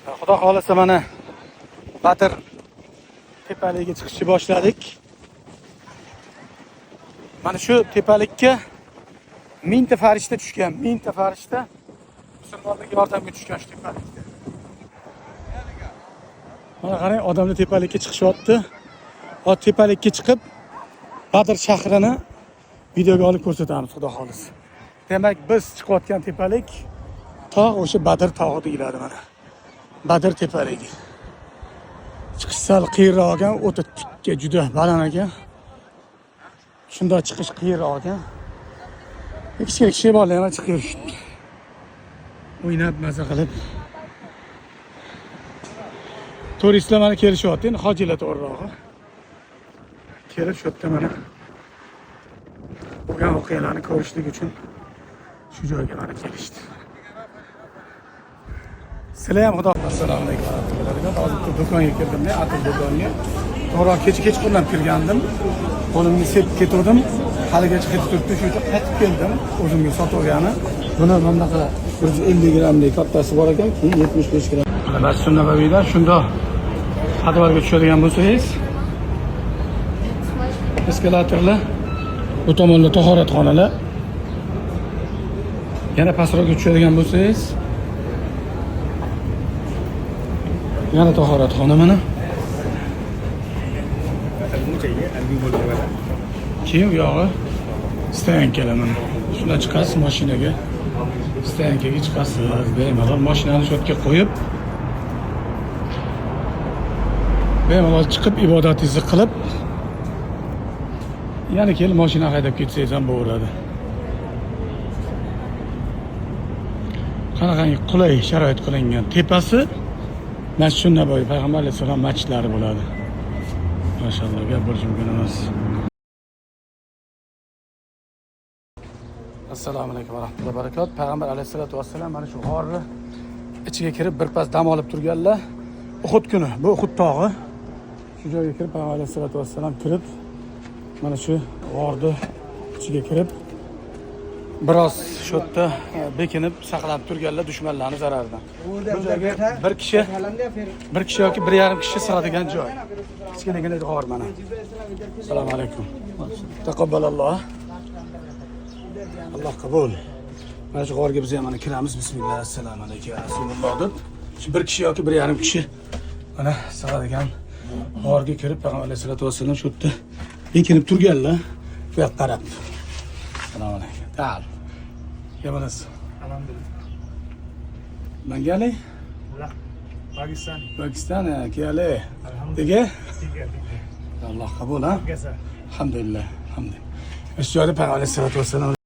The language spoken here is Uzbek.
Xudo xolasa mana Badr tepaligiga chiqishni boshladik. Mana shu tepalikka mingta farishta tushgan, mingta farishta musulmonlarga yordamga tushgan shu tepalikda. Mana qarang, odamlar tepalikka chiqishyapti. Hozir tepalikka chiqib Badr shahrini videoga olib ko'rsatamiz, xudo xolasa. Demak, biz chiqayotgan tepalik tog' o'sha Badr tog'i deyiladi mana. Badr tepaligi. Chiqish sal qiyinroq ekan, o'ta tikka, juda baland ekan. Shunda chiqish qiyinroq ekan. Kichkina kishi bolalar ham chiqib yurishdi. O'ynab maza qilib. Turistlar mana kelishyapti, endi hojilar to'g'rirog'i. Kelib shu yerda mana bo'lgan voqealarni ko'rishlik uchun shu joyga mana kelishdi. Sizlar ham xudo. Assalomu alaykum va rahmatullohi. Hozir do'konga kirdim, atir do'konga. To'g'ri kechqurun kirgandim. Qo'limni sepib ketdim. Haligacha ketib turibdi, shu yerga qaytib keldim. O'zimga sotib olgani. Buni bunaqa 150 grammlik kattasi bor ekan, keyin 75 gramm. Masjid Nabaviyda shunda xadolarga tushadigan bo'lsangiz, eskalatorlar, bu tomonda tahoratxonalar. Yana pastroqqa tushadigan bo'lsangiz, yana tahoratxona mana. Keyin u yog'i stoyankalar mana. Shundan chiqasiz mashinaga. Stoyankaga chiqasiz, bemalol mashinani shu yerga qo'yib, bemalol chiqib ibodatingizni qilib, yana kelib mashina haydab ketsangiz ham bo'laveradi. Qanaqangi qulay sharoit qilingan. Tepasi Masjid Nabaviy, Payg'ambar alayhisalom masjidlari bo'ladi. Mashalloh, gap bo'lishi mumkin emas. Assalomu alaykum va rahmatullohi va barakot. Payg'ambar alayhisolatu vassalam mana shu g'orni ichiga kirib birpas dam olib turganlar. Uhud kuni, bu Uhud tog'i. Shu joyga kirib Payg'ambar alayhisolatu vassalam kirib mana shu g'orni ichiga kirib biroz shu yerda bekinib saqlab turganlar dushmanlarning zararidan. Bu joyga bir kishi yoki 1,5 kishi sig'adigan joy. Kichkinagina g'or mana. Assalomu alaykum. Taqabbalalloh. Alloh qabul. Mana shu g'orga biz ham mana kiramiz. Bismillah, assalomu alaykum rasululloh deb. Shu bir kishi yoki 1,5 kishi mana sig'adigan g'orga kirib Payg'ambar alayhisolatu vassalam shu yerda bekinib turganlar. Bu yoqqa qarab. Assalomu alaykum. Ta'al. Yamanasiz. Alhamdulillah. Mangali? Pakistan. Pakistan, kiyale. Dega? Diga. Alloh qabul ha. Gasa. Alhamdulillah. Alhamdulillah. Shu joyda Payg'ambar alayhisolatu vassalam